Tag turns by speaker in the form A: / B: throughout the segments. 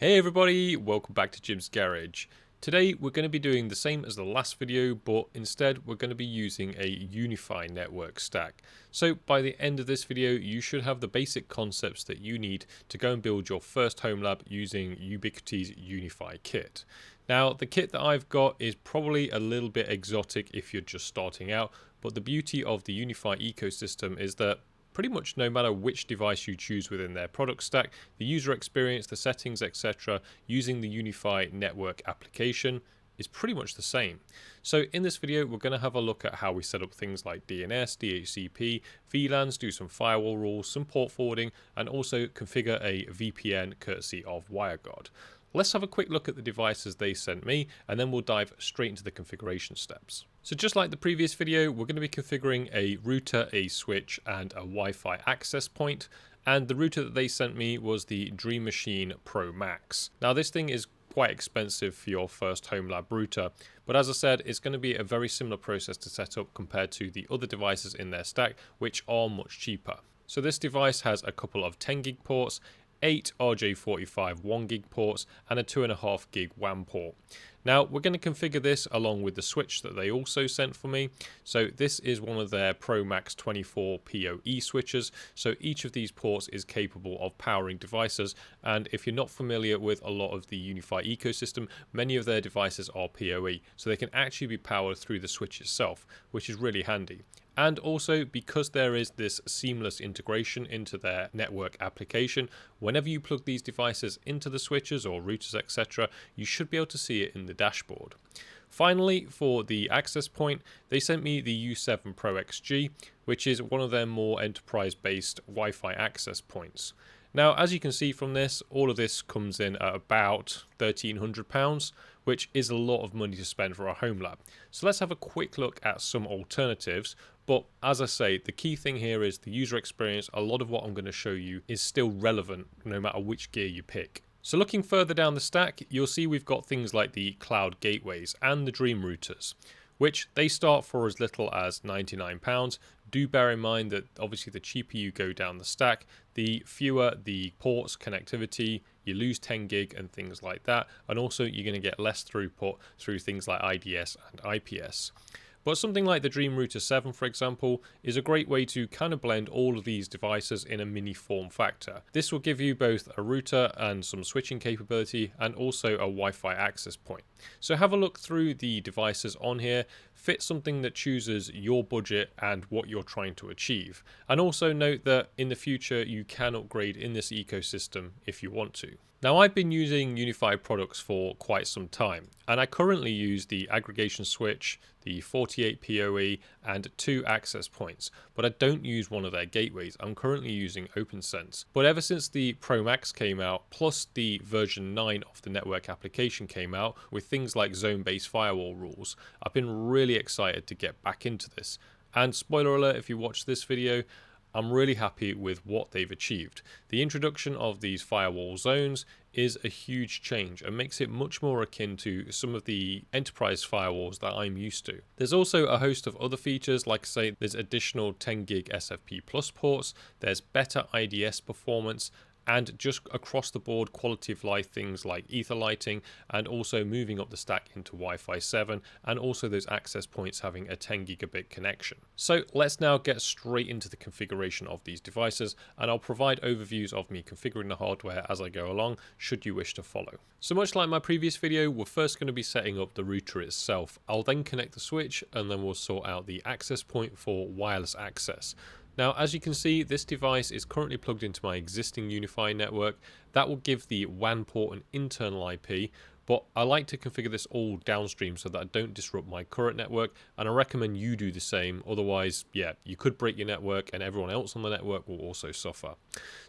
A: Hey everybody, welcome back to Jim's Garage. Today we're going to be doing the same as the last video, but instead we're going to be using a Unifi network stack. So by the end of this video you should have the basic concepts that you need to go and build your first home lab using Ubiquiti's Unifi kit. Now the kit that I've got is probably a little bit exotic if you're just starting out, but the beauty of the Unifi ecosystem is that pretty much no matter which device you choose within their product stack, the user experience, the settings, etc., using the Unifi network application is pretty much the same. So in this video, we're going to have a look at how we set up things like DNS, DHCP, VLANs, do some firewall rules, some port forwarding, and also configure a VPN courtesy of WireGuard. Let's have a quick look at the devices they sent me, and then we'll dive straight into the configuration steps. So just like the previous video, we're going to be configuring a router, a switch, and a Wi-Fi access point. And the router that they sent me was the Dream Machine Pro Max. Now this thing is quite expensive for your first home lab router, but as I said, it's going to be a very similar process to set up compared to the other devices in their stack, which are much cheaper. So this device has a couple of 10 gig ports, 8 RJ45 1 gig ports, and a 2.5 gig WAN port. Now we're going to configure this along with the switch that they also sent for me. So this is one of their Pro Max 24 PoE switches. So each of these ports is capable of powering devices, and if you're not familiar with a lot of the Unifi ecosystem, many of their devices are PoE, so they can actually be powered through the switch itself, which is really handy. And also, because there is this seamless integration into their network application, whenever you plug these devices into the switches or routers, etc., you should be able to see it in the dashboard. Finally, for the access point, they sent me the U7 Pro XG, which is one of their more enterprise-based Wi-Fi access points. Now, as you can see from this, all of this comes in at about £1,300, which is a lot of money to spend for a home lab. So let's have a quick look at some alternatives. But as I say, the key thing here is the user experience. A lot of what I'm going to show you is still relevant no matter which gear you pick. So looking further down the stack, you'll see we've got things like the cloud gateways and the Dream routers, which they start for as little as £99. Do bear in mind that obviously the cheaper you go down the stack, the fewer the ports connectivity, you lose 10 gig and things like that, and also you're going to get less throughput through things like IDS and IPS. But something like the Dream Router 7, for example, is a great way to kind of blend all of these devices in a mini form factor. This will give you both a router and some switching capability, and also a Wi-Fi access point. So have a look through the devices on here, fit something that chooses your budget and what you're trying to achieve. And also note that in the future you can upgrade in this ecosystem if you want to. Now I've been using Unifi products for quite some time, and I currently use the aggregation switch, the 48 PoE, and 2 access points, but I don't use one of their gateways. I'm currently using OpenSense. But ever since the Pro Max came out, plus the version 9 of the network application came out with things like zone-based firewall rules, I've been really excited to get back into this. And spoiler alert, if you watch this video, I'm really happy with what they've achieved. The introduction of these firewall zones is a huge change and makes it much more akin to some of the enterprise firewalls that I'm used to. There's also a host of other features, like I say, there's additional 10 gig SFP plus ports, there's better IDS performance, and just across the board quality of life things like ether lighting, and also moving up the stack into Wi-Fi 7, and also those access points having a 10 gigabit connection. So let's now get straight into the configuration of these devices, and I'll provide overviews of me configuring the hardware as I go along, should you wish to follow. So much like my previous video, we're first going to be setting up the router itself. I'll then connect the switch, and then we'll sort out the access point for wireless access. Now, as you can see, this device is currently plugged into my existing Unifi network. That will give the WAN port an internal IP, but I like to configure this all downstream so that I don't disrupt my current network, and I recommend you do the same. Otherwise, yeah, you could break your network and everyone else on the network will also suffer.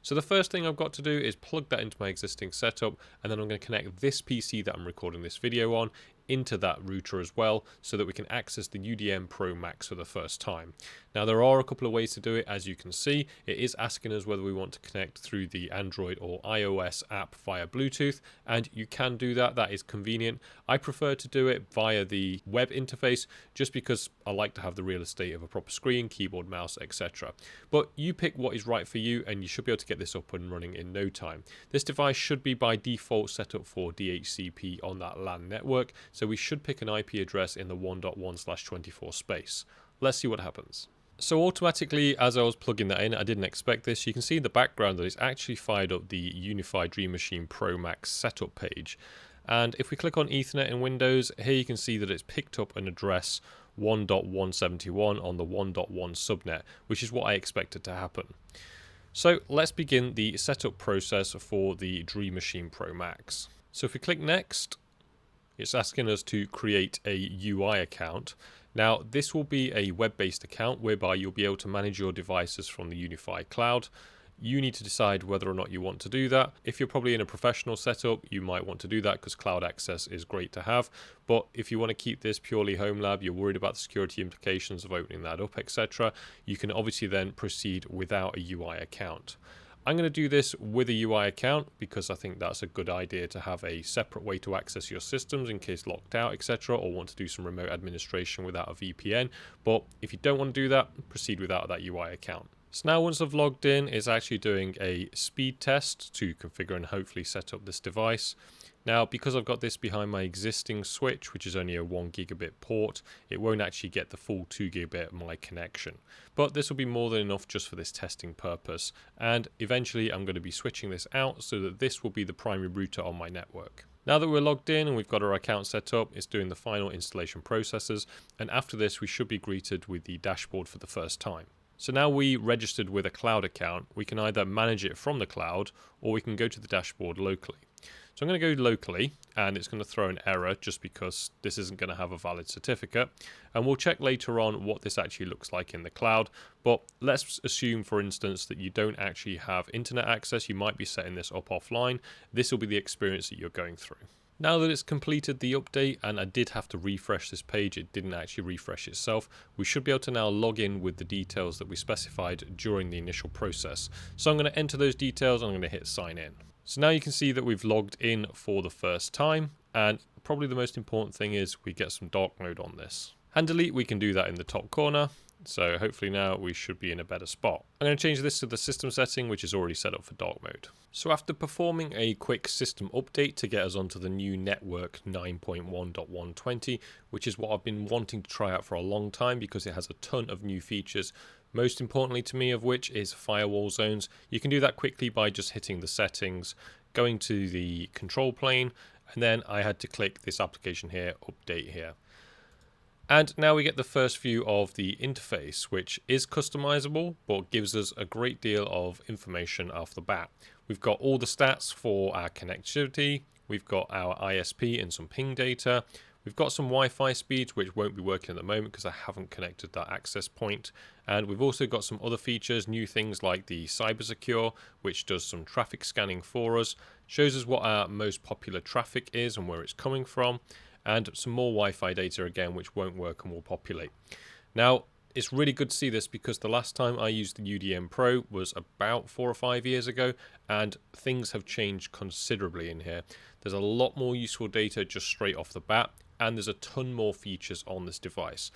A: So the first thing I've got to do is plug that into my existing setup, and then I'm going to connect this PC that I'm recording this video on into that router as well so that we can access the UDM Pro Max for the first time. Now there are a couple of ways to do it. As you can see, it is asking us whether we want to connect through the Android or iOS app via Bluetooth, and you can do that. That is convenient. I prefer to do it via the web interface just because I like to have the real estate of a proper screen, keyboard, mouse, etc. But you pick what is right for you and you should be able to get this up and running in no time. This device should be by default set up for DHCP on that LAN network, so we should pick an IP address in the 1.1/24 space. Let's see what happens. So automatically, as I was plugging that in, I didn't expect this. You can see in the background that it's actually fired up the Unifi Dream Machine Pro Max setup page. And if we click on Ethernet in Windows, here you can see that it's picked up an address 1.171 on the 1.1 subnet, which is what I expected to happen. So let's begin the setup process for the Dream Machine Pro Max. So if we click Next, it's asking us to create a UI account. Now, this will be a web-based account whereby you'll be able to manage your devices from the Unifi cloud. You need to decide whether or not you want to do that. If you're probably in a professional setup, you might want to do that because cloud access is great to have. But if you want to keep this purely Homelab, you're worried about the security implications of opening that up, etc., you can obviously then proceed without a UI account. I'm going to do this with a UI account because I think that's a good idea to have a separate way to access your systems in case locked out, etc., or want to do some remote administration without a VPN. But if you don't want to do that, proceed without that UI account. So now once I've logged in, it's actually doing a speed test to configure and hopefully set up this device. Now, because I've got this behind my existing switch, which is only a 1 gigabit port, it won't actually get the full 2 gigabit of my connection. But this will be more than enough just for this testing purpose. And eventually I'm going to be switching this out so that this will be the primary router on my network. Now that we're logged in and we've got our account set up, it's doing the final installation processes. And after this, we should be greeted with the dashboard for the first time. So now we registered with a cloud account, we can either manage it from the cloud or we can go to the dashboard locally. So I'm going to go locally and it's going to throw an error just because this isn't going to have a valid certificate. And we'll check later on what this actually looks like in the cloud. But let's assume, for instance, that you don't actually have internet access. You might be setting this up offline. This will be the experience that you're going through. Now that it's completed the update, and I did have to refresh this page, it didn't actually refresh itself, we should be able to now log in with the details that we specified during the initial process. So I'm going to enter those details and I'm going to hit sign in. So now you can see that we've logged in for the first time, and probably the most important thing is we get some dark mode on this. Handily, we can do that in the top corner. So hopefully now we should be in a better spot. I'm going to change this to the system setting, which is already set up for dark mode. So after performing a quick system update to get us onto the new network 9.1.120, which is what I've been wanting to try out for a long time because it has a ton of new features, most importantly to me of which is firewall zones. You can do that quickly by just hitting the settings, going to the control plane, and then I had to click this application here, update here. And now we get the first view of the interface, which is customizable, but gives us a great deal of information off the bat. We've got all the stats for our connectivity. We've got our ISP and some ping data. We've got some Wi-Fi speeds, which won't be working at the moment because I haven't connected that access point. And we've also got some other features, new things like the Cyber Secure, which does some traffic scanning for us, shows us what our most popular traffic is and where it's coming from, and some more Wi-Fi data again, which won't work and will populate. Now, it's really good to see this because the last time I used the UDM Pro was about 4 or 5 years ago, and things have changed considerably in here. There's a lot more useful data just straight off the bat, and there's a ton more features on this device.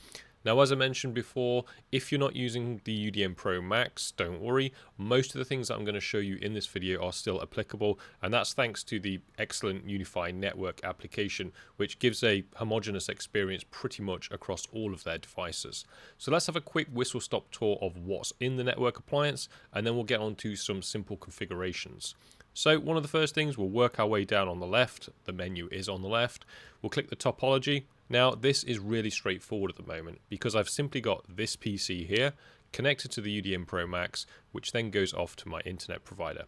A: Now, as I mentioned before, if you're not using the UDM Pro Max, don't worry. Most of the things that I'm going to show you in this video are still applicable, and that's thanks to the excellent Unifi network application, which gives a homogeneous experience pretty much across all of their devices. So let's have a quick whistle-stop tour of what's in the network appliance, and then we'll get on to some simple configurations. So one of the first things, we'll work our way down on the left. The menu is on the left. We'll click the topology. Now, this is really straightforward at the moment because I've simply got this PC here connected to the UDM Pro Max, which then goes off to my internet provider.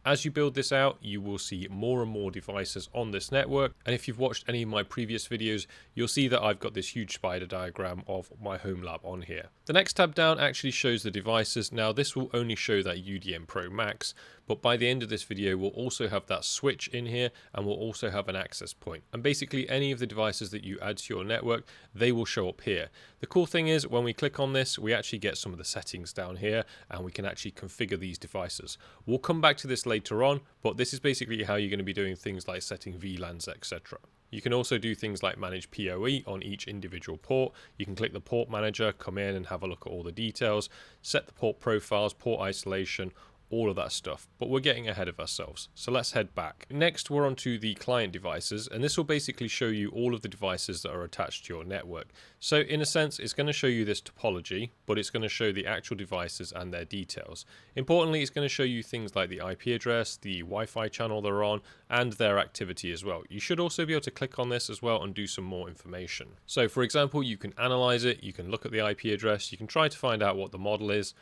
A: As you build this out, you will see more and more devices on this network. And if you've watched any of my previous videos, you'll see that I've got this huge spider diagram of my Homelab on here. The next tab down actually shows the devices. Now, this will only show that UDM Pro Max, but by the end of this video we'll also have that switch in here, and we'll also have an access point. And basically any of the devices that you add to your network, they will show up here. The cool thing is when we click on this, we actually get some of the settings down here, and we can actually configure these devices. We'll come back to this later on, but this is basically how you're going to be doing things like setting VLANs, etc. You can also do things like manage PoE on each individual port. You can click the port manager, come in and have a look at all the details, set the port profiles, port isolation, all of that stuff, but we're getting ahead of ourselves, so let's head back. Next we're onto the client devices, and this will basically show you all of the devices that are attached to your network. So in a sense it's going to show you this topology, but it's going to show the actual devices and their details. Importantly, it's going to show you things like the IP address, the Wi-Fi channel they're on, and their activity as well. You should also be able to click on this as well and do some more information. So for example, you can analyze it, you can look at the IP address, you can try to find out what the model is.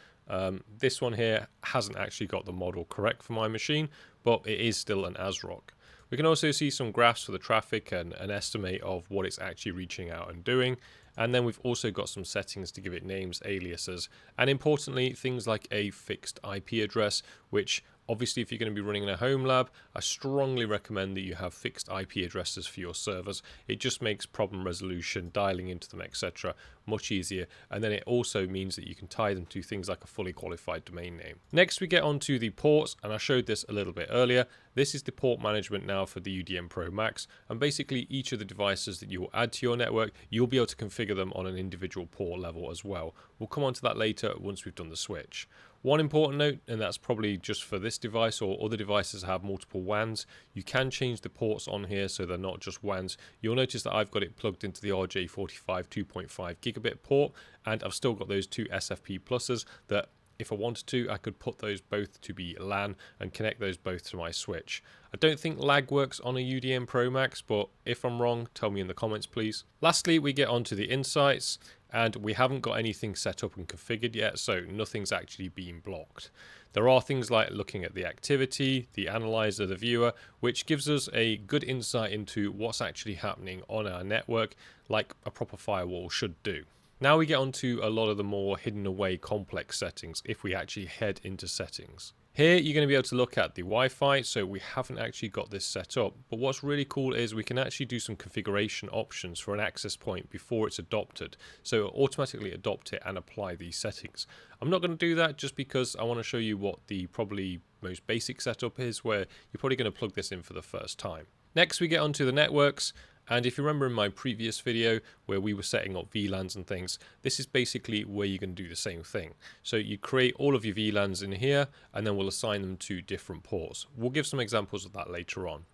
A: This one here hasn't actually got the model correct for my machine, but it is still an ASRock. We can also see some graphs for the traffic and an estimate of what it's actually reaching out and doing. And then we've also got some settings to give it names, aliases, and importantly things like a fixed IP address, which obviously if you're going to be running a Homelab, I strongly recommend that you have fixed IP addresses for your servers. It just makes problem resolution, dialing into them, etc. much easier, and then it also means that you can tie them to things like a fully qualified domain name. Next we get onto the ports, and I showed this a little bit earlier. This is the port management now for the UDM Pro Max, and basically each of the devices that you will add to your network, you'll be able to configure them on an individual port level as well. We'll come on to that later once we've done the switch. One important note, and that's probably just for this device or other devices that have multiple WANs, you can change the ports on here so they're not just WANs. You'll notice that I've got it plugged into the RJ45 2.5 gigabit port, and I've still got those two SFP pluses that if I wanted to, I could put those both to be LAN and connect those both to my switch. I don't think lag works on a UDM Pro Max, but if I'm wrong, tell me in the comments please. Lastly, we get onto the insights, and we haven't got anything set up and configured yet, so nothing's actually being blocked. There are things like looking at the activity, the analyzer, the viewer, which gives us a good insight into what's actually happening on our network, like a proper firewall should do. Now we get on to a lot of the more hidden away complex settings if we actually head into settings. Here you're going to be able to look at the Wi-Fi, so we haven't actually got this set up, but what's really cool is we can actually do some configuration options for an access point before it's adopted, so it'll automatically adopt it and apply these settings. I'm not going to do that just because I want to show you what the probably most basic setup is, where you're probably going to plug this in for the first time. Next we get onto the networks. And if you remember in my previous video where we were setting up VLANs and things, this is basically where you're going to do the same thing. So you create all of your VLANs in here, and then we'll assign them to different ports. We'll give some examples of that later on.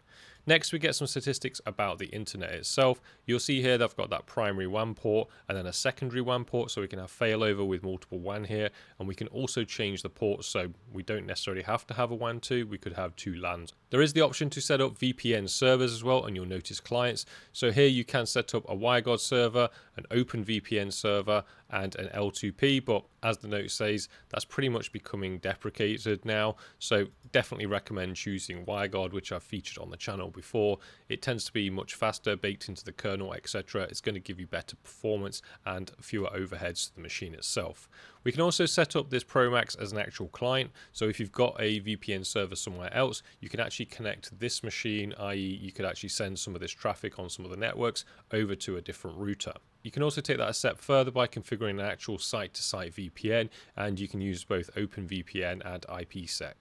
A: Next we get some statistics about the internet itself. You'll see here they've got that primary WAN port and then a secondary WAN port, so we can have failover with multiple WAN here, and we can also change the ports so we don't necessarily have to have a WAN 2, we could have two LANs. There is the option to set up VPN servers as well, and you'll notice clients. So here you can set up a WireGuard server, an open VPN server, and an L2P, but as the note says, that's pretty much becoming deprecated now, so definitely recommend choosing WireGuard, which I've featured on the channel before. It tends to be much faster, baked into the kernel, etc. It's going to give you better performance and fewer overheads to the machine itself. We can also set up this Pro Max as an actual client, so if you've got a VPN server somewhere else, you can actually connect this machine, i.e. you could actually send some of this traffic on some of the networks over to a different router. You can also take that a step further by configuring an actual site-to-site VPN, and you can use both OpenVPN and IPsec.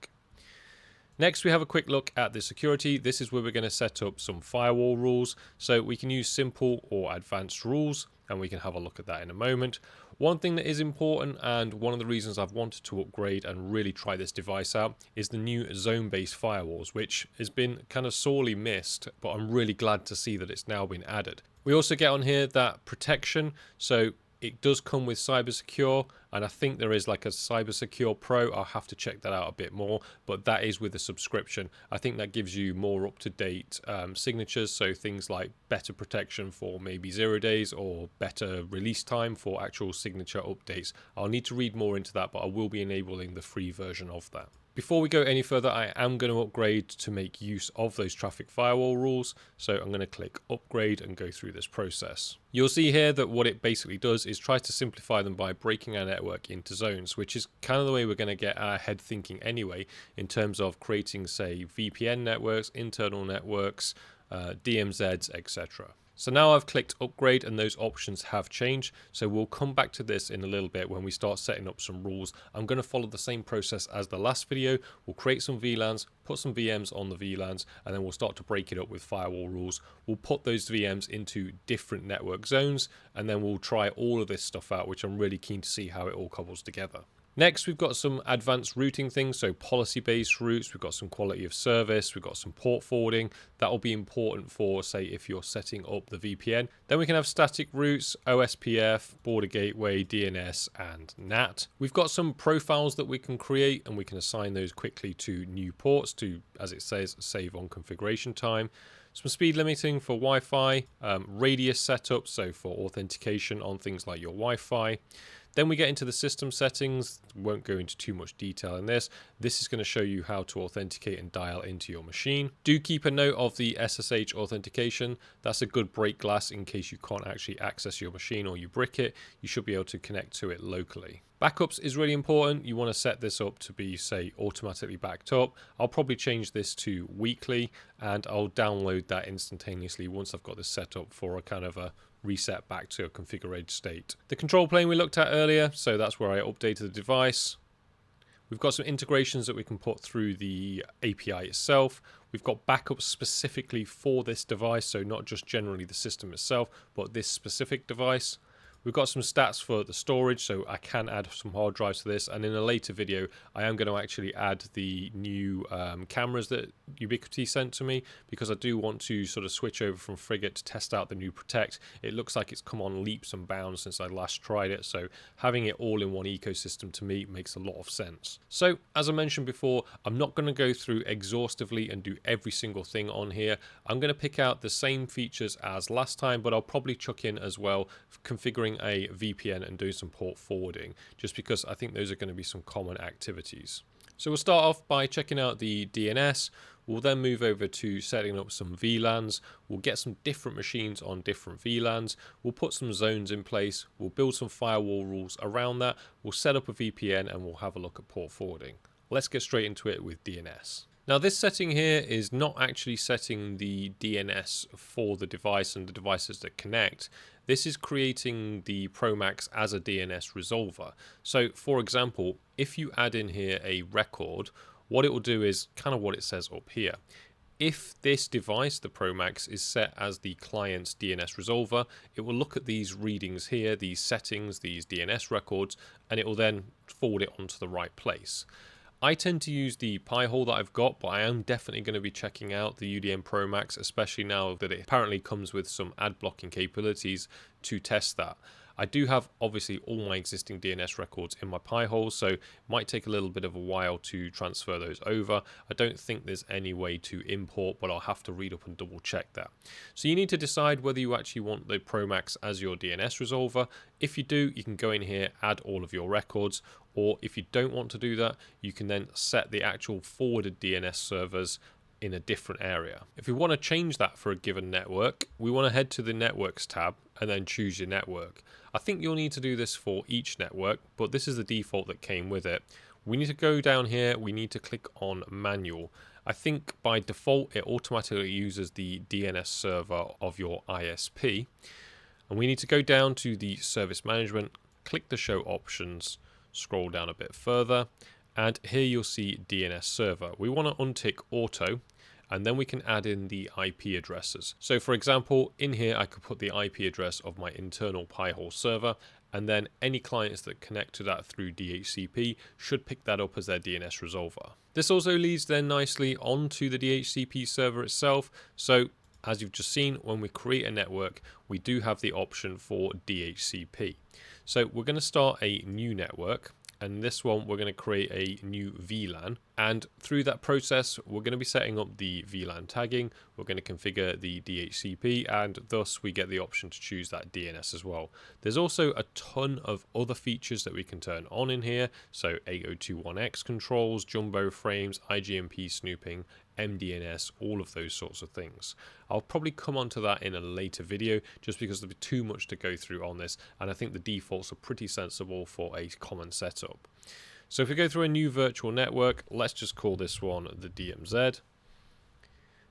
A: Next we have a quick look at the security. This is where we're going to set up some firewall rules, so we can use simple or advanced rules, and we can have a look at that in a moment. One thing that is important, and one of the reasons I've wanted to upgrade and really try this device out, is the new zone-based firewalls, which has been kind of sorely missed, but I'm really glad to see that it's now been added. We also get on here that protection, so it does come with CyberSecure, and I think there is like a CyberSecure Pro. I'll have to check that out a bit more, but that is with a subscription. I think that gives you more up-to-date signatures, so things like better protection for maybe 0 days or better release time for actual signature updates. I'll need to read more into that, but I will be enabling the free version of that. Before we go any further, I am going to upgrade to make use of those traffic firewall rules. So I'm going to click upgrade and go through this process. You'll see here that what it basically does is try to simplify them by breaking our network into zones, which is kind of the way we're going to get our head thinking anyway, in terms of creating, say, VPN networks, internal networks, DMZs, etc. So now I've clicked upgrade and those options have changed. So we'll come back to this in a little bit when we start setting up some rules. I'm going to follow the same process as the last video. We'll create some VLANs, put some VMs on the VLANs, and then we'll start to break it up with firewall rules. We'll put those VMs into different network zones, and then we'll try all of this stuff out, which I'm really keen to see how it all cobbles together. Next, we've got some advanced routing things, so policy-based routes, we've got some quality of service, we've got some port forwarding. That will be important for, say, if you're setting up the VPN. Then we can have static routes, OSPF, border gateway, DNS, and NAT. We've got some profiles that we can create, and we can assign those quickly to new ports to, as it says, save on configuration time. Some speed limiting for Wi-Fi, radius setup, so for authentication on things like your Wi-Fi. Then we get into the system settings. Won't go into too much detail in this. This is going to show you how to authenticate and dial into your machine. Do keep a note of the SSH authentication. That's a good break glass in case you can't actually access your machine or you brick it. You should be able to connect to it locally. Backups is really important. You want to set this up to be, say, automatically backed up. I'll probably change this to weekly, and I'll download that instantaneously once I've got this set up for a kind of a reset back to a configured state. The control plane we looked at earlier, so that's where I updated the device. We've got some integrations that we can put through the API itself. We've got backups specifically for this device, so not just generally the system itself, but this specific device. We've got some stats for the storage, so I can add some hard drives to this, and in a later video I am going to actually add the new cameras that Ubiquiti sent to me, because I do want to sort of switch over from Frigate to test out the new Protect. It looks like it's come on leaps and bounds since I last tried it, so having it all in one ecosystem to me makes a lot of sense. So as I mentioned before, I'm not going to go through exhaustively and do every single thing on here. I'm going to pick out the same features as last time, but I'll probably chuck in as well configuring a VPN and doing some port forwarding, just because I think those are going to be some common activities. So we'll start off by checking out the DNS. We'll then move over to setting up some VLANs. We'll get some different machines on different VLANs. We'll put some zones in place. We'll build some firewall rules around that. We'll set up a VPN and we'll have a look at port forwarding. Let's get straight into it with DNS. Now this setting here is not actually setting the DNS for the device and the devices that connect. This is creating the Promax as a DNS resolver. So for example, if you add in here a record, what it will do is kind of what it says up here. If this device, the Promax, is set as the client's DNS resolver, it will look at these readings here, these settings, these DNS records, and it will then forward it onto the right place. I tend to use the Pi-hole that I've got, but I am definitely going to be checking out the UDM Promax, especially now that it apparently comes with some ad blocking capabilities to test that. I do have obviously all my existing DNS records in my Pi-hole, so it might take a little bit of a while to transfer those over. I don't think there's any way to import, but I'll have to read up and double check that. So you need to decide whether you actually want the Promax as your DNS resolver. If you do, you can go in here, add all of your records, or if you don't want to do that, you can then set the actual forwarded DNS servers in a different area. If we want to change that for a given network, we want to head to the Networks tab and then choose your network. I think you'll need to do this for each network, but this is the default that came with it. We need to go down here, we need to click on Manual. I think by default it automatically uses the DNS server of your ISP. And we need to go down to the Service Management, click the Show Options, scroll down a bit further, and here you'll see DNS Server. We want to untick Auto, and then we can add in the IP addresses. So for example, in here I could put the IP address of my internal Pi-hole server, and then any clients that connect to that through DHCP should pick that up as their DNS resolver. This also leads then nicely onto the DHCP server itself. So as you've just seen, when we create a network, we do have the option for DHCP. So we're going to start a new network, and this one we're going to create a new VLAN, and through that process we're going to be setting up the VLAN tagging, we're going to configure the DHCP, and thus we get the option to choose that DNS as well. There's also a ton of other features that we can turn on in here, so 8021x controls, jumbo frames, IGMP snooping, MDNS, all of those sorts of things. I'll probably come on to that in a later video just because there'll be too much to go through on this, and I think the defaults are pretty sensible for a common setup. So if we go through a new virtual network, let's just call this one the DMZ.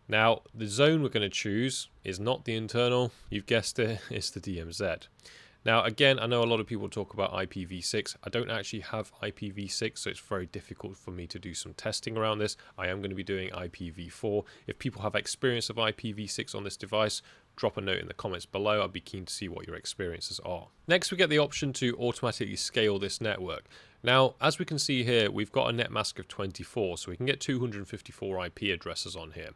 A: Now the zone we're going to choose is not the internal, you've guessed it, it's the DMZ. Now again, I know a lot of people talk about IPv6. I don't actually have IPv6, so it's very difficult for me to do some testing around this. I am going to be doing IPv4. If people have experience of IPv6 on this device, drop a note in the comments below. I'd be keen to see what your experiences are. Next, we get the option to automatically scale this network. Now, as we can see here, we've got a net mask of 24, so we can get 254 IP addresses on here.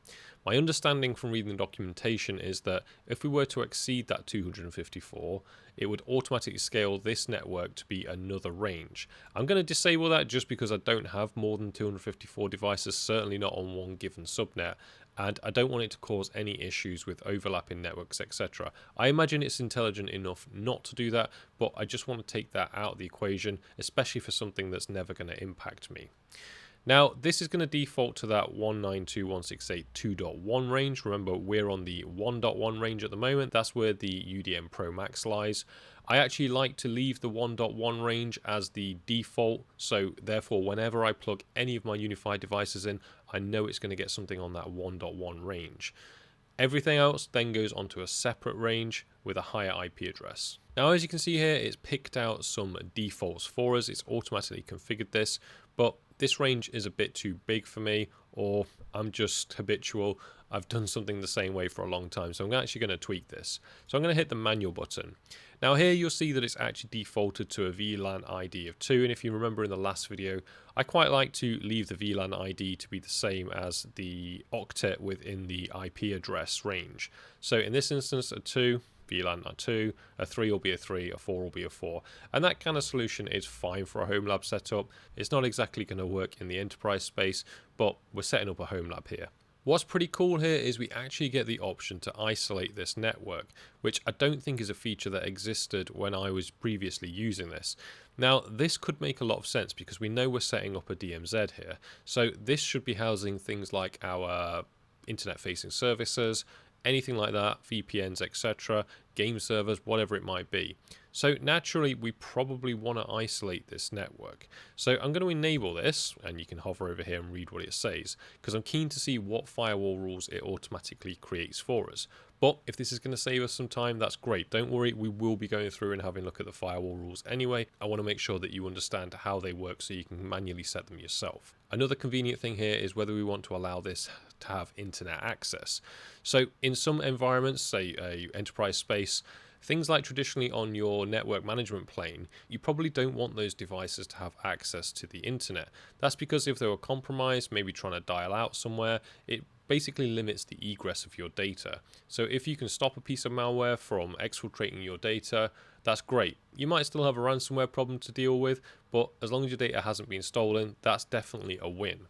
A: My understanding from reading the documentation is that if we were to exceed that 254, it would automatically scale this network to be another range. I'm going to disable that just because I don't have more than 254 devices, certainly not on one given subnet, and I don't want it to cause any issues with overlapping networks, etc. I imagine it's intelligent enough not to do that, but I just want to take that out of the equation, especially for something that's never going to impact me. Now, this is going to default to that 192.168.2.1 range. Remember, we're on the 1.1 range at the moment. That's where the UDM Pro Max lies. I actually like to leave the 1.1 range as the default, so therefore whenever I plug any of my Unifi devices in, I know it's going to get something on that 1.1 range. Everything else then goes onto a separate range with a higher IP address. Now, as you can see here, it's picked out some defaults for us. It's automatically configured this, but this range is a bit too big for me, or I'm just habitual. I've done something the same way for a long time, so I'm actually going to tweak this. So I'm going to hit the manual button. Now here you'll see that it's actually defaulted to a VLAN ID of 2, and if you remember in the last video, I quite like to leave the VLAN ID to be the same as the octet within the IP address range. So in this instance, a 2, VLAN a 2, a 3 will be a 3, a 4 will be a 4. And that kind of solution is fine for a Homelab setup. It's not exactly going to work in the enterprise space, but we're setting up a Homelab here. What's pretty cool here is we actually get the option to isolate this network, which I don't think is a feature that existed when I was previously using this. Now, this could make a lot of sense because we know we're setting up a DMZ here. So this should be housing things like our internet-facing services, anything like that, VPNs, etc., game servers, whatever it might be. So naturally, we probably want to isolate this network. So I'm going to enable this, and you can hover over here and read what it says, because I'm keen to see what firewall rules it automatically creates for us. But if this is going to save us some time, that's great. Don't worry, we will be going through and having a look at the firewall rules anyway. I want to make sure that you understand how they work so you can manually set them yourself. Another convenient thing here is whether we want to allow this to have internet access. So in some environments, say a enterprise space, things like traditionally on your network management plane, you probably don't want those devices to have access to the internet. That's because if they were compromised, maybe trying to dial out somewhere, it basically limits the egress of your data. So if you can stop a piece of malware from exfiltrating your data, that's great. You might still have a ransomware problem to deal with, but as long as your data hasn't been stolen, that's definitely a win.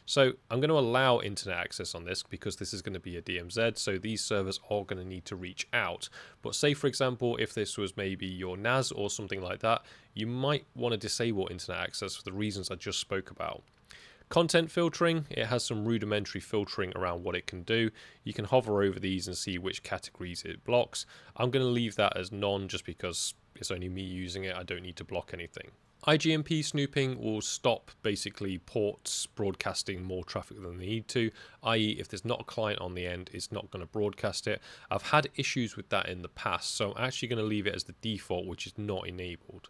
A: So I'm going to allow internet access on this because this is going to be a DMZ, so these servers are going to need to reach out. But say, for example, if this was maybe your NAS or something like that, you might want to disable internet access for the reasons I just spoke about. Content filtering, it has some rudimentary filtering around what it can do. You can hover over these and see which categories it blocks. I'm going to leave that as none just because it's only me using it. I don't need to block anything. IGMP snooping will stop basically ports broadcasting more traffic than they need to, i.e. if there's not a client on the end, it's not going to broadcast it. I've had issues with that in the past, so I'm actually going to leave it as the default, which is not enabled.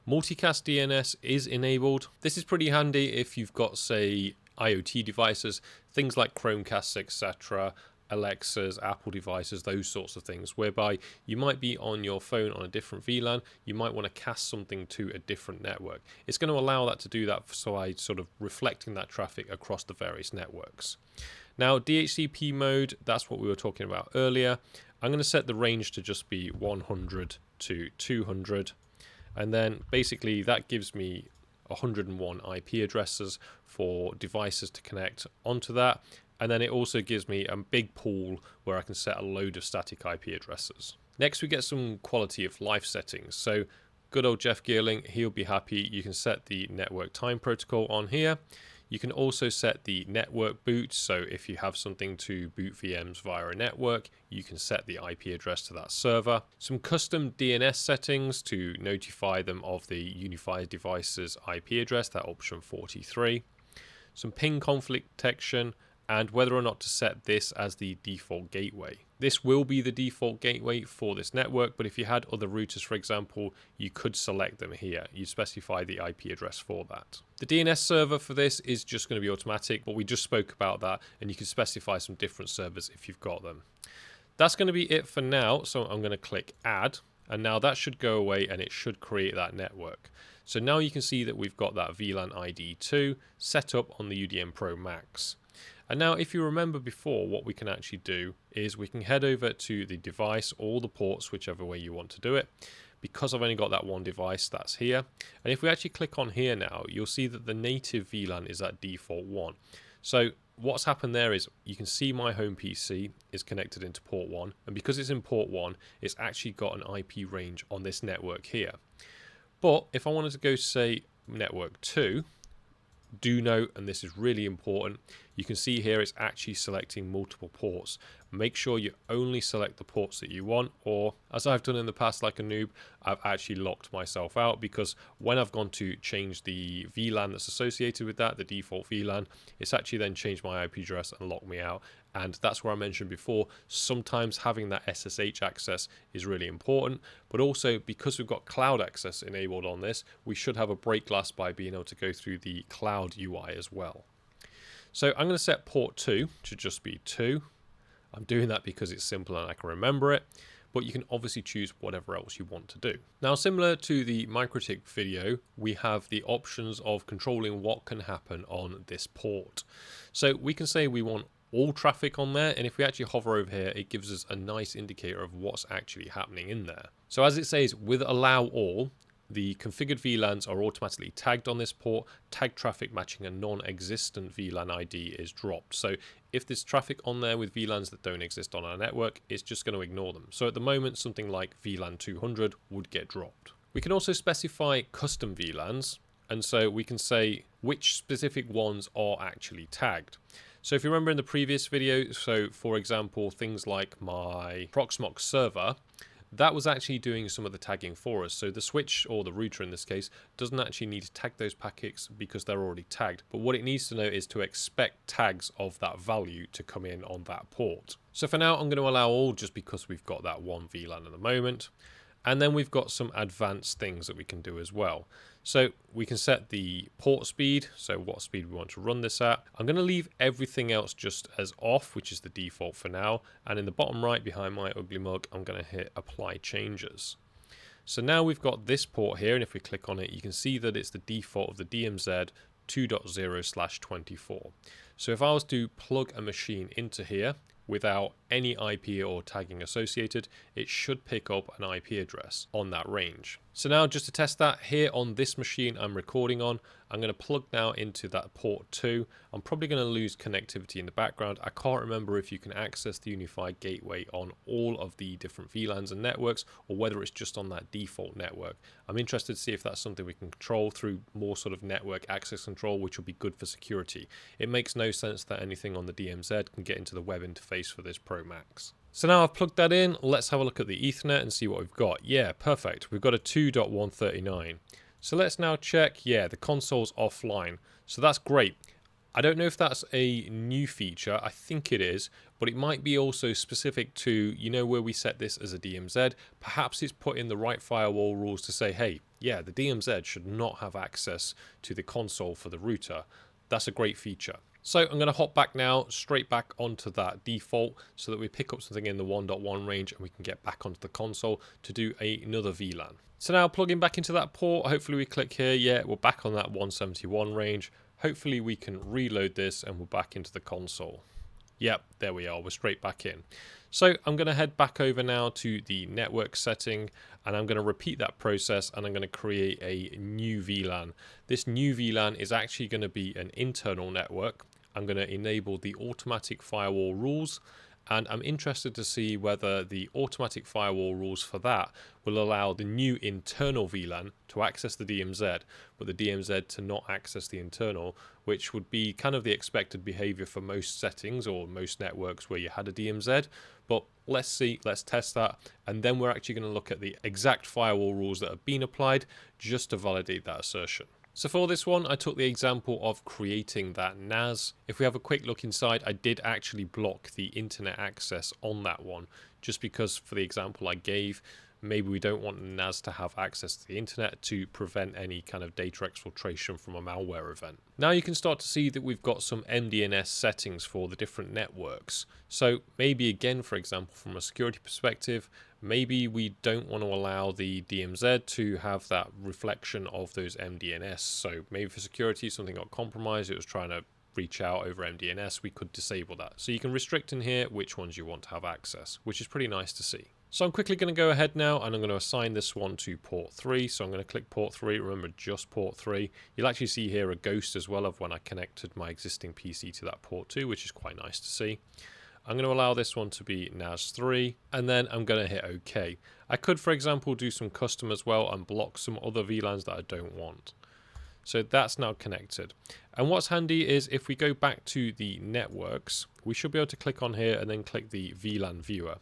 A: Multicast DNS is enabled. This is pretty handy if you've got, say, IoT devices, things like Chromecasts, etc., Alexas, Apple devices, those sorts of things, whereby you might be on your phone on a different VLAN, you might want to cast something to a different network. It's going to allow that to do that, so I sort of reflecting that traffic across the various networks. Now, DHCP mode, that's what we were talking about earlier. I'm going to set the range to just be 100 to 200, and then basically that gives me 101 IP addresses for devices to connect onto that. And then it also gives me a big pool where I can set a load of static IP addresses. Next, we get some quality of life settings. So good old Jeff Geerling, he'll be happy. You can set the network time protocol on here. You can also set the network boot. So if you have something to boot VMs via a network, you can set the IP address to that server. Some custom DNS settings to notify them of the Unifi device's IP address, that option 43. Some ping conflict detection, and whether or not to set this as the default gateway. This will be the default gateway for this network, but if you had other routers, for example, you could select them here. You specify the IP address for that. The DNS server for this is just going to be automatic, but we just spoke about that, and you can specify some different servers if you've got them. That's going to be it for now, so I'm going to click Add, and now that should go away and it should create that network. So now you can see that we've got that VLAN ID 2 set up on the UDM Pro Max. And now if you remember before, what we can actually do is we can head over to the device or the ports, whichever way you want to do it. Because I've only got that one device, that's here. And if we actually click on here now, you'll see that the native VLAN is at default 1. So what's happened there is you can see my home PC is connected into port 1. And because it's in port 1, it's actually got an IP range on this network here. But if I wanted to go say network 2, do note, and this is really important, you can see here it's actually selecting multiple ports. Make sure you only select the ports that you want, or as I've done in the past like a noob, I've actually locked myself out, because when I've gone to change the VLAN that's associated with that, the default VLAN, it's actually then changed my IP address and locked me out. And that's where I mentioned before, sometimes having that SSH access is really important, but also because we've got cloud access enabled on this, we should have a break glass by being able to go through the cloud UI as well. So I'm going to set port 2 to just be 2. I'm doing that because it's simple and I can remember it, but you can obviously choose whatever else you want to do. Now, similar to the MikroTik video, we have the options of controlling what can happen on this port. So we can say we want all traffic on there, and if we actually hover over here, it gives us a nice indicator of what's actually happening in there. So as it says, with allow all, the configured VLANs are automatically tagged on this port. Tag traffic matching a non-existent VLAN ID is dropped. So if there's traffic on there with VLANs that don't exist on our network, it's just going to ignore them. So at the moment, something like VLAN 200 would get dropped. We can also specify custom VLANs, and so we can say which specific ones are actually tagged. So if you remember in the previous video, so for example, things like my Proxmox server, that was actually doing some of the tagging for us. So the switch, or the router in this case, doesn't actually need to tag those packets because they're already tagged. But what it needs to know is to expect tags of that value to come in on that port. So for now, I'm going to allow all just because we've got that one VLAN at the moment. And then we've got some advanced things that we can do as well. So we can set the port speed, so what speed we want to run this at. I'm going to leave everything else just as off, which is the default for now. And in the bottom right behind my ugly mug, I'm going to hit apply changes. So now we've got this port here, and if we click on it, you can see that it's the default of the DMZ 2.0/24. So if I was to plug a machine into here, without any IP or tagging associated, it should pick up an IP address on that range. So now just to test that, here on this machine I'm recording on, I'm going to plug now into that port 2. I'm probably going to lose connectivity in the background. I can't remember if you can access the Unifi gateway on all of the different VLANs and networks, or whether it's just on that default network. I'm interested to see if that's something we can control through more sort of network access control, which will be good for security. It makes no sense that anything on the DMZ can get into the web interface for this Pro Max. So now I've plugged that in, let's have a look at the Ethernet and see what we've got. Yeah, perfect. We've got a 2.139. So let's now check. Yeah, the console's offline. So that's great. I don't know if that's a new feature. I think it is, but it might be also specific to, you know, where we set this as a DMZ. Perhaps it's put in the right firewall rules to say, hey, yeah, the DMZ should not have access to the console for the router. That's a great feature. So I'm going to hop back now, straight back onto that default, so that we pick up something in the 1.1 range and we can get back onto the console to do another VLAN. So now plugging back into that port, hopefully we click here, yeah, we're back on that 171 range. Hopefully we can reload this and we're back into the console. Yep, there we are, we're straight back in. So I'm going to head back over now to the network setting, and I'm going to repeat that process, and I'm going to create a new VLAN. This new VLAN is actually going to be an internal network. I'm going to enable the automatic firewall rules, and I'm interested to see whether the automatic firewall rules for that will allow the new internal VLAN to access the DMZ, but the DMZ to not access the internal, which would be kind of the expected behavior for most settings or most networks where you had a DMZ. But let's see, let's test that, and then we're actually going to look at the exact firewall rules that have been applied just to validate that assertion. So for this one, I took the example of creating that NAS. If we have a quick look inside, I did actually block the internet access on that one, just because for the example I gave, maybe we don't want NAS to have access to the internet to prevent any kind of data exfiltration from a malware event. Now you can start to see that we've got some MDNS settings for the different networks. So maybe again, for example, from a security perspective, maybe we don't want to allow the DMZ to have that reflection of those MDNS. So maybe for security, something got compromised, it was trying to reach out over MDNS, we could disable that. So you can restrict in here which ones you want to have access, which is pretty nice to see. So I'm quickly going to go ahead now and I'm going to assign this one to port 3. So I'm going to click port 3, remember just port 3. You'll actually see here a ghost as well of when I connected my existing PC to that port 2, which is quite nice to see. I'm going to allow this one to be NAS 3, and then I'm going to hit OK. I could, for example, do some custom as well and block some other VLANs that I don't want. So that's now connected. And what's handy is if we go back to the networks, we should be able to click on here and then click the VLAN viewer.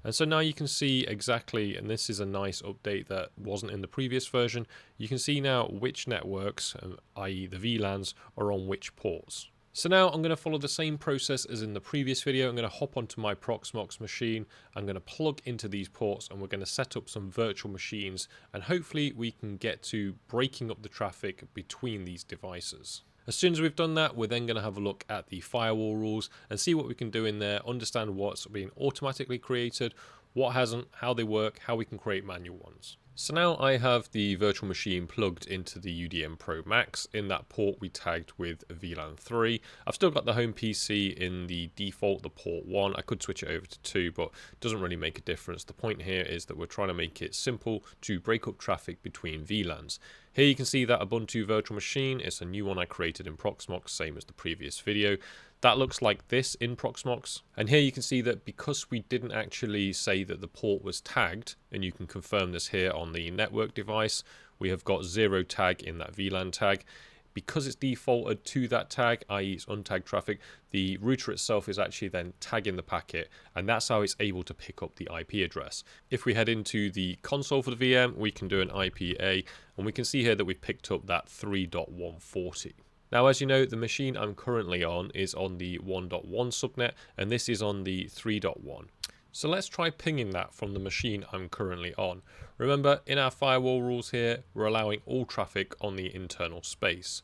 A: And so now you can see exactly, and this is a nice update that wasn't in the previous version, you can see now which networks, i.e. the VLANs, are on which ports. So now I'm going to follow the same process as in the previous video. I'm going to hop onto my Proxmox machine, I'm going to plug into these ports, and we're going to set up some virtual machines, and hopefully we can get to breaking up the traffic between these devices. As soon as we've done that, we're then going to have a look at the firewall rules and see what we can do in there, understand what's being automatically created, what hasn't, how they work, how we can create manual ones. So now I have the virtual machine plugged into the UDM Pro Max. In that port we tagged with VLAN 3. I've still got the home PC in the default, the port 1. I could switch it over to 2, but it doesn't really make a difference. The point here is that we're trying to make it simple to break up traffic between VLANs. Here you can see that Ubuntu virtual machine. It's a new one I created in Proxmox, same as the previous video. That looks like this in Proxmox. And here you can see that because we didn't actually say that the port was tagged, and you can confirm this here on the network device, we have got 0 tag in that VLAN tag. Because it's defaulted to that tag, i.e. it's untagged traffic, the router itself is actually then tagging the packet, and that's how it's able to pick up the IP address. If we head into the console for the VM, we can do an IPA, and we can see here that we've picked up that 3.140. Now, as you know, the machine I'm currently on is on the 1.1 subnet, and this is on the 3.1. So let's try pinging that from the machine I'm currently on. Remember, in our firewall rules here, we're allowing all traffic on the internal space.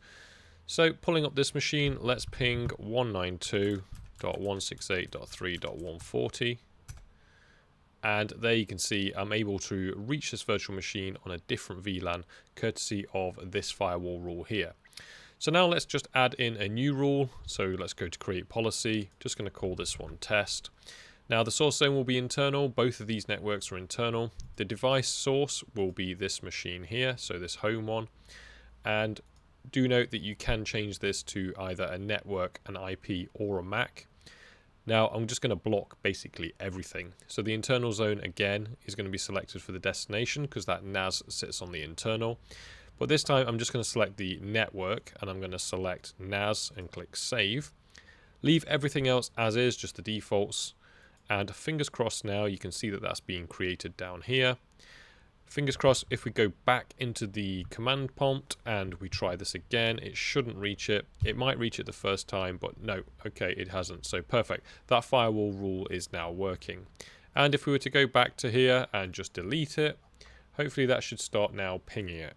A: So pulling up this machine, let's ping 192.168.3.140. And there you can see I'm able to reach this virtual machine on a different VLAN, courtesy of this firewall rule here. So now let's just add in a new rule. So let's go to create policy. Just going to call this one test. Now the source zone will be internal. Both of these networks are internal. The device source will be this machine here, so this home one. And do note that you can change this to either a network, an IP, or a MAC. Now I'm just going to block basically everything. So the internal zone again is going to be selected for the destination because that NAS sits on the internal. But this time I'm just going to select the network and I'm going to select NAS and click save. Leave everything else as is, just the defaults. And fingers crossed now you can see that that's being created down here. Fingers crossed if we go back into the command prompt and we try this again, it shouldn't reach it. It might reach it the first time, but no, okay, it hasn't. So perfect. That firewall rule is now working. And if we were to go back to here and just delete it, hopefully that should start now pinging it.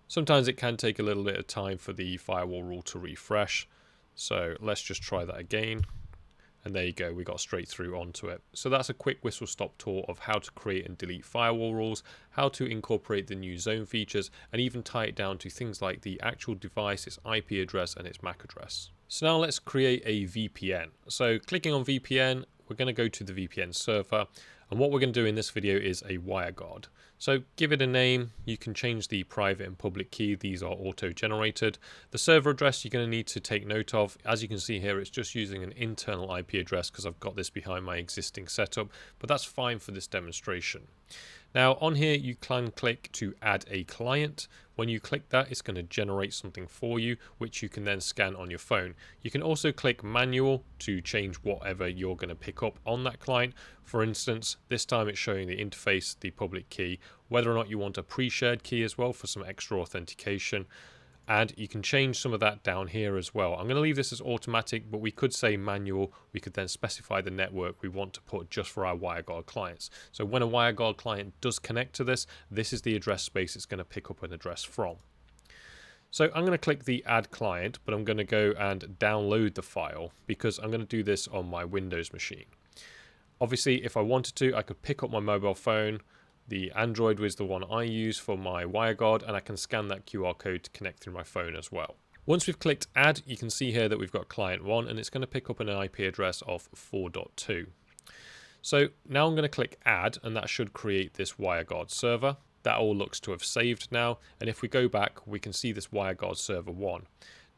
A: Sometimes it can take a little bit of time for the firewall rule to refresh. So let's just try that again. And there you go, we got straight through onto it. So that's a quick whistle stop tour of how to create and delete firewall rules, how to incorporate the new zone features, and even tie it down to things like the actual device, its IP address and its MAC address. So now let's create a VPN. So clicking on VPN, we're going to go to the VPN server. And what we're going to do in this video is a WireGuard. So give it a name. You can change the private and public key. These are auto-generated. The server address you're going to need to take note of. As you can see here, it's just using an internal IP address because I've got this behind my existing setup, but that's fine for this demonstration. Now on here, you can click to add a client. When you click that, it's going to generate something for you, which you can then scan on your phone. You can also click manual to change whatever you're going to pick up on that client. For instance, this time it's showing the interface, the public key, whether or not you want a pre-shared key as well for some extra authentication. And you can change some of that down here as well. I'm going to leave this as automatic, but we could say manual. We could then specify the network we want to put just for our WireGuard clients. So when a WireGuard client does connect to this, this is the address space it's going to pick up an address from. So I'm going to click the add client, but I'm going to go and download the file because I'm going to do this on my Windows machine. Obviously, if I wanted to, I could pick up my mobile phone. The Android was the one I use for my WireGuard, and I can scan that QR code to connect through my phone as well. Once we've clicked add, you can see here that we've got client 1, and it's going to pick up an IP address of 4.2. So now I'm going to click add, and that should create this WireGuard server. That all looks to have saved now, and if we go back, we can see this WireGuard server 1.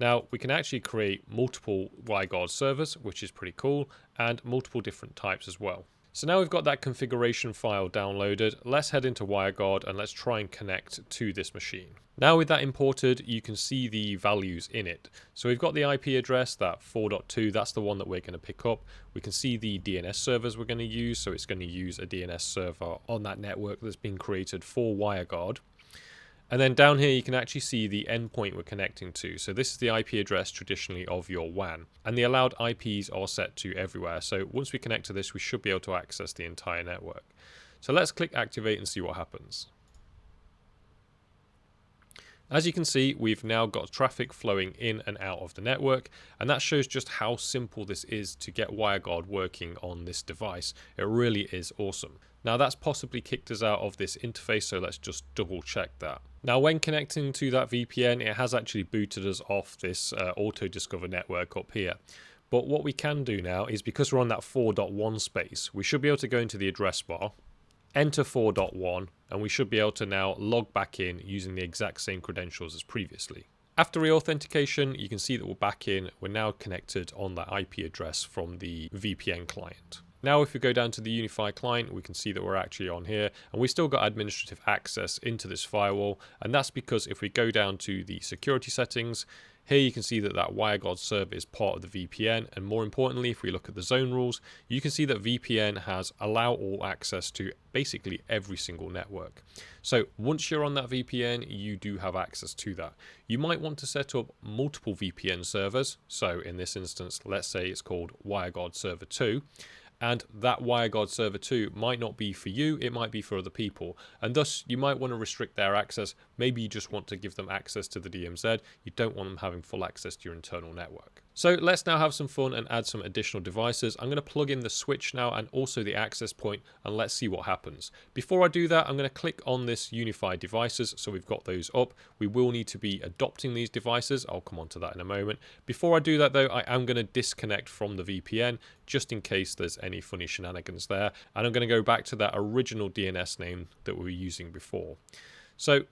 A: Now we can actually create multiple WireGuard servers, which is pretty cool, and multiple different types as well. So now we've got that configuration file downloaded, let's head into WireGuard and let's try and connect to this machine. Now with that imported, you can see the values in it. So we've got the IP address, that 4.2, that's the one that we're going to pick up. We can see the DNS servers we're going to use, so it's going to use a DNS server on that network that's been created for WireGuard. And then down here, you can actually see the endpoint we're connecting to. So this is the IP address traditionally of your WAN. And the allowed IPs are set to everywhere. So once we connect to this, we should be able to access the entire network. So let's click activate and see what happens. As you can see, we've now got traffic flowing in and out of the network, and that shows just how simple this is to get WireGuard working on this device. It really is awesome. Now that's possibly kicked us out of this interface, so let's just double check that. Now when connecting to that VPN, it has actually booted us off this auto-discover network up here. But what we can do now is, because we're on that 4.1 space, we should be able to go into the address bar, enter 4.1, and we should be able to now log back in using the exact same credentials as previously. After re-authentication, you can see that we're back in. We're now connected on that IP address from the VPN client. Now if we go down to the Unifi client, we can see that we're actually on here, and we still got administrative access into this firewall, and that's because if we go down to the security settings, here you can see that that WireGuard server is part of the VPN, and more importantly, if we look at the zone rules, you can see that VPN has allow all access to basically every single network. So once you're on that VPN, you do have access to that. You might want to set up multiple VPN servers. So in this instance, let's say it's called WireGuard Server 2. And that WireGuard Server 2 might not be for you, it might be for other people. And thus, you might want to restrict their access. Maybe you just want to give them access to the DMZ. You don't want them having full access to your internal network. So let's now have some fun and add some additional devices. I'm going to plug in the switch now and also the access point, and let's see what happens. Before I do that, I'm going to click on this Unifi devices. So we've got those up. We will need to be adopting these devices. I'll come on to that in a moment. Before I do that though, I am going to disconnect from the VPN just in case there's any funny shenanigans there. And I'm going to go back to that original DNS name that we were using before. So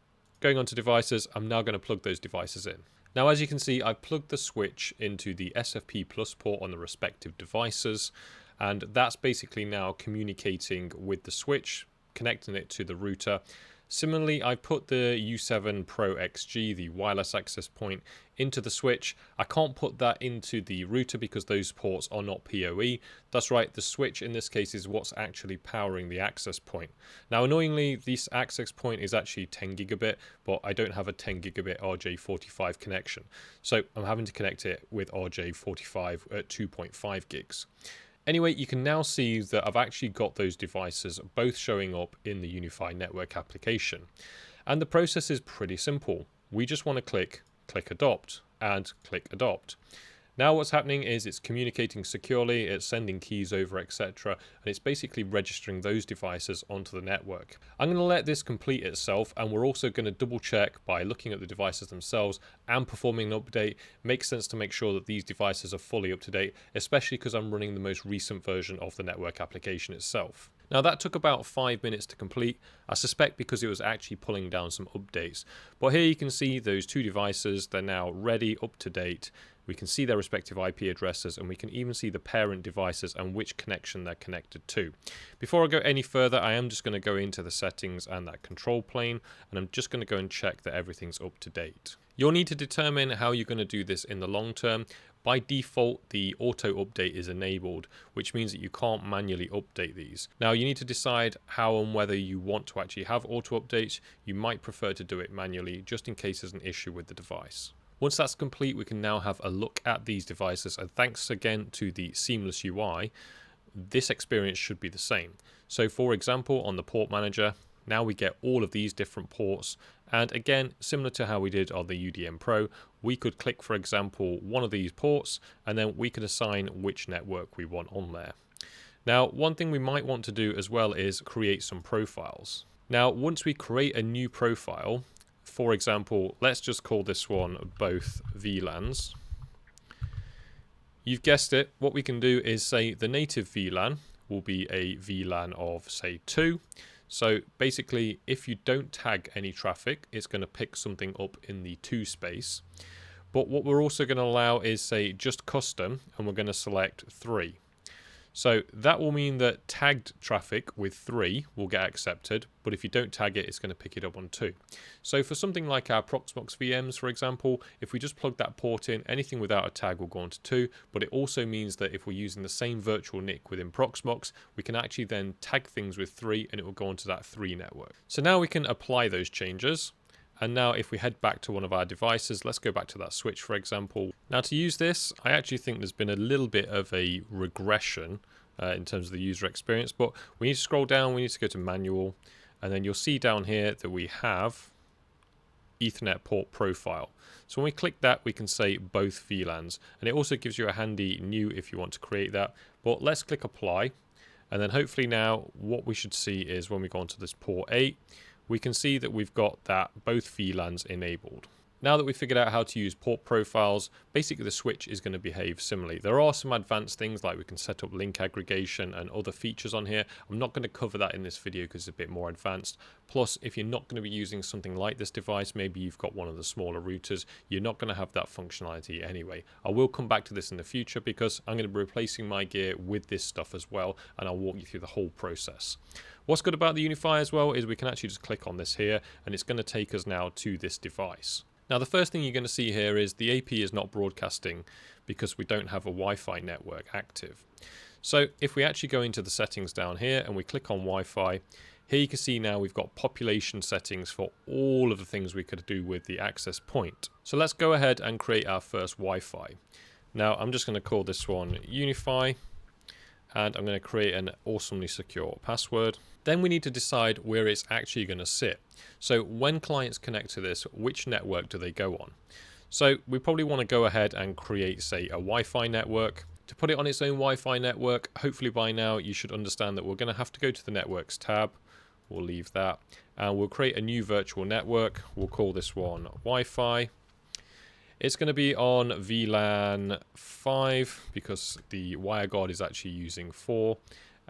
A: going on to devices, I'm now going to plug those devices in. Now, as you can see, I've plugged the switch into the SFP Plus port on the respective devices, and that's basically now communicating with the switch, connecting it to the router. Similarly, I put the U7 Pro XG, the wireless access point, into the switch. I can't put that into the router because those ports are not PoE. That's right, the switch in this case is what's actually powering the access point. Now, annoyingly, this access point is actually 10 gigabit, but I don't have a 10 gigabit RJ45 connection. So I'm having to connect it with RJ45 at 2.5 gigs. Anyway, you can now see that I've actually got those devices both showing up in the Unifi network application. And the process is pretty simple. We just want to click adopt and click adopt. Now what's happening is it's communicating securely, it's sending keys over, etc. And it's basically registering those devices onto the network. I'm going to let this complete itself, and we're also going to double check by looking at the devices themselves and performing an update. Makes sense to make sure that these devices are fully up to date, especially because I'm running the most recent version of the network application itself. Now that took about 5 minutes to complete, I suspect because it was actually pulling down some updates. But here you can see those two devices, they're now ready, up to date. We can see their respective IP addresses, and we can even see the parent devices and which connection they're connected to. Before I go any further, I am just going to go into the settings and that control plane, and I'm just going to go and check that everything's up to date. You'll need to determine how you're going to do this in the long term. By default, the auto update is enabled, which means that you can't manually update these. Now you need to decide how and whether you want to actually have auto updates. You might prefer to do it manually, just in case there's an issue with the device. Once that's complete, we can now have a look at these devices, and thanks again to the seamless UI, this experience should be the same. So for example, on the port manager, now we get all of these different ports, and again, similar to how we did on the UDM Pro, we could click, for example, one of these ports, and then we could assign which network we want on there. Now, one thing we might want to do as well is create some profiles. Now, once we create a new profile, for example, let's just call this one both VLANs. You've guessed it, what we can do is say the native VLAN will be a VLAN of, say, 2. So basically, if you don't tag any traffic, it's going to pick something up in the 2 space. But what we're also going to allow is, say, just custom, and we're going to select 3. So that will mean that tagged traffic with 3 will get accepted, but if you don't tag it, it's going to pick it up on 2. So for something like our Proxmox VMs, for example, if we just plug that port in, anything without a tag will go on to 2, but it also means that if we're using the same virtual NIC within Proxmox, we can actually then tag things with 3 and it will go onto that 3 network. So now we can apply those changes. And now if we head back to one of our devices, let's go back to that switch, for example. Now to use this, I actually think there's been a little bit of a regression in terms of the user experience, but we need to scroll down, we need to go to manual, and then you'll see down here that we have Ethernet port profile. So when we click that, we can say both VLANs, and it also gives you a handy new if you want to create that. But let's click apply, and then hopefully now what we should see is when we go onto this port 8, we can see that we've got that both VLANs enabled. Now that we've figured out how to use port profiles, basically the switch is going to behave similarly. There are some advanced things like we can set up link aggregation and other features on here. I'm not going to cover that in this video because it's a bit more advanced. Plus, if you're not going to be using something like this device, maybe you've got one of the smaller routers, you're not going to have that functionality anyway. I will come back to this in the future because I'm going to be replacing my gear with this stuff as well, and I'll walk you through the whole process. What's good about the Unifi as well is we can actually just click on this here, and it's going to take us now to this device. Now the first thing you're going to see here is the AP is not broadcasting because we don't have a Wi-Fi network active. So if we actually go into the settings down here and we click on Wi-Fi, here you can see now we've got population settings for all of the things we could do with the access point. So let's go ahead and create our first Wi-Fi. Now I'm just going to call this one Unifi, and I'm going to create an awesomely secure password. Then we need to decide where it's actually going to sit. So when clients connect to this, which network do they go on? So we probably want to go ahead and create, say, a Wi-Fi network. To put it on its own Wi-Fi network, hopefully by now you should understand that we're going to have to go to the Networks tab. We'll leave that. And we'll create a new virtual network. We'll call this one Wi-Fi. It's going to be on VLAN 5 because the WireGuard is actually using 4.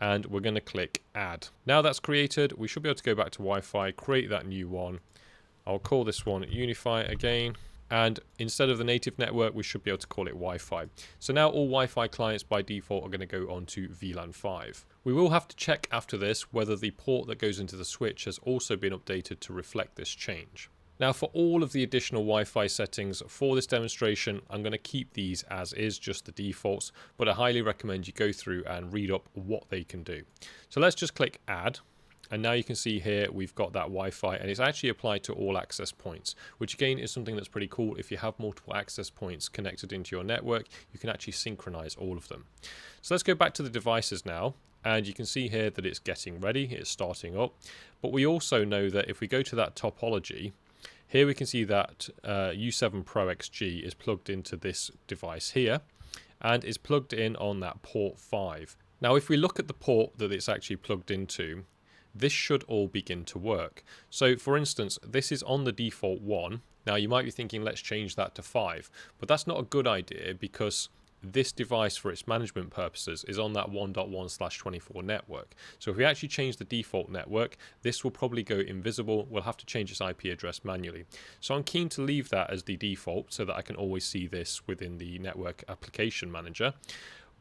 A: And we're going to click add. Now that's created, we should be able to go back to Wi-Fi, create that new one. I'll call this one Unifi again. And instead of the native network, we should be able to call it Wi-Fi. So now all Wi-Fi clients by default are going to go onto VLAN 5. We will have to check after this whether the port that goes into the switch has also been updated to reflect this change. Now for all of the additional Wi-Fi settings for this demonstration, I'm going to keep these as is, just the defaults, but I highly recommend you go through and read up what they can do. So let's just click add, and now you can see here we've got that Wi-Fi, and it's actually applied to all access points, which again is something that's pretty cool. If you have multiple access points connected into your network, you can actually synchronize all of them. So let's go back to the devices now. And you can see here that it's getting ready, it's starting up, but we also know that if we go to that topology, here we can see that U7 Pro XG is plugged into this device here. and is plugged in on that port 5. Now if we look at the port that it's actually plugged into, this should all begin to work. So for instance, this is on the default 1. Now you might be thinking, let's change that to 5, but that's not a good idea because this device for its management purposes is on that 1.1/24 network. So if we actually change the default network, this will probably go invisible. We'll have to change its IP address manually. So I'm keen to leave that as the default so that I can always see this within the network application manager.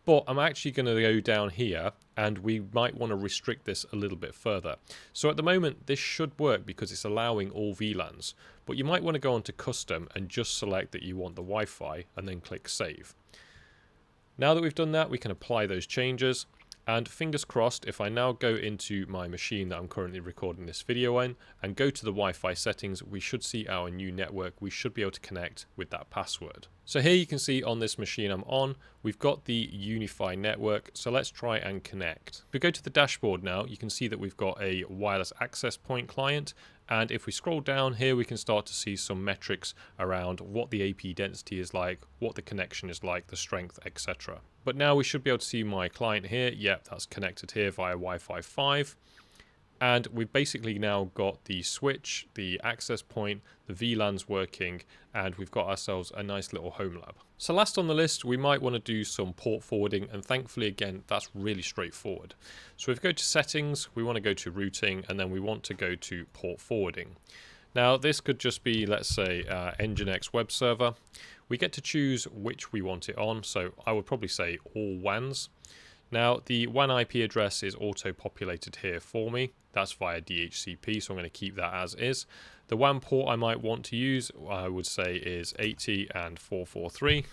A: But I'm actually going to go down here and we might want to restrict this a little bit further. So at the moment this should work because it's allowing all VLANs, but you might want to go on to custom and just select that you want the Wi-Fi and then click save. Now that we've done that, we can apply those changes, and fingers crossed, if I now go into my machine that I'm currently recording this video in and go to the Wi-Fi settings, we should see our new network. We should be able to connect with that password. So here you can see on this machine I'm on, we've got the Unifi network. So let's try and connect. If we go to the dashboard now, you can see that we've got a wireless access point client. And if we scroll down here, we can start to see some metrics around what the AP density is like, what the connection is like, the strength, etc. But now we should be able to see my client here. Yep, that's connected here via Wi-Fi 5. And we've basically now got the switch, the access point, the VLANs working, and we've got ourselves a nice little Homelab. So last on the list, we might want to do some port forwarding, and thankfully again, that's really straightforward. So if we go to settings, we want to go to routing, and then we want to go to port forwarding. Now this could just be, let's say, Nginx web server. We get to choose which we want it on, so I would probably say all WANs. Now the WAN IP address is auto-populated here for me. That's via DHCP, so I'm going to keep that as is. The WAN port I might want to use, I would say, is 80 and 443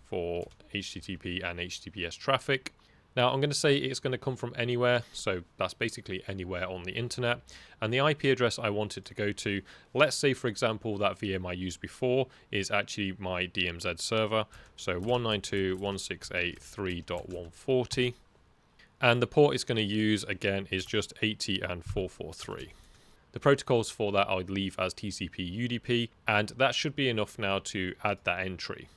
A: for HTTP and HTTPS traffic. Now I'm going to say it's going to come from anywhere, so that's basically anywhere on the internet. And the IP address I want it to go to, let's say for example that VM I used before is actually my DMZ server, so 192.168.3.140. And the port it's going to use again is just 80 and 443. The protocols for that I would leave as TCP UDP, and that should be enough now to add that entry.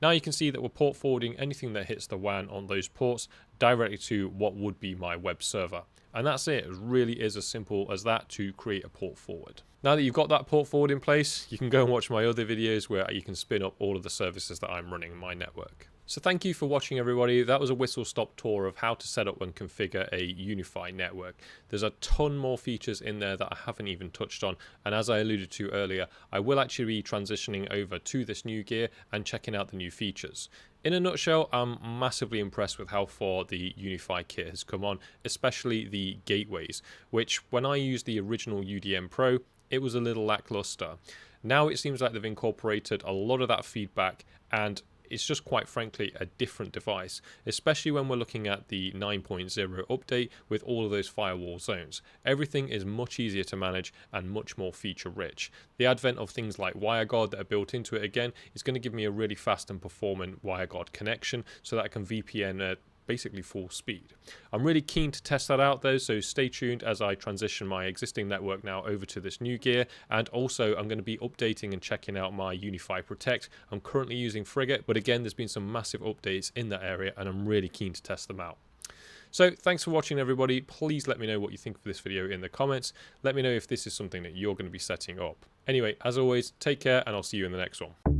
A: Now you can see that we're port forwarding anything that hits the WAN on those ports directly to what would be my web server. And that's it. It really is as simple as that to create a port forward. Now that you've got that port forward in place, you can go and watch my other videos where you can spin up all of the services that I'm running in my network. So thank you for watching, everybody. That was a whistle-stop tour of how to set up and configure a Unifi network. There's a ton more features in there that I haven't even touched on, and as I alluded to earlier, I will actually be transitioning over to this new gear and checking out the new features. In a nutshell, I'm massively impressed with how far the Unifi kit has come on, especially the gateways, which when I used the original UDM Pro, it was a little lackluster. Now it seems like they've incorporated a lot of that feedback, and it's just quite frankly a different device, especially when we're looking at the 9.0 update with all of those firewall zones. Everything is much easier to manage and much more feature rich. The advent of things like WireGuard that are built into it again is going to give me a really fast and performant WireGuard connection so that I can VPN basically full speed. I'm really keen to test that out though, so stay tuned as I transition my existing network now over to this new gear, and also I'm going to be updating and checking out my Unifi Protect. I'm currently using Frigate, but again there's been some massive updates in that area and I'm really keen to test them out. So thanks for watching, everybody. Please let me know what you think of this video in the comments. Let me know if this is something that you're going to be setting up. Anyway, as always, take care and I'll see you in the next one.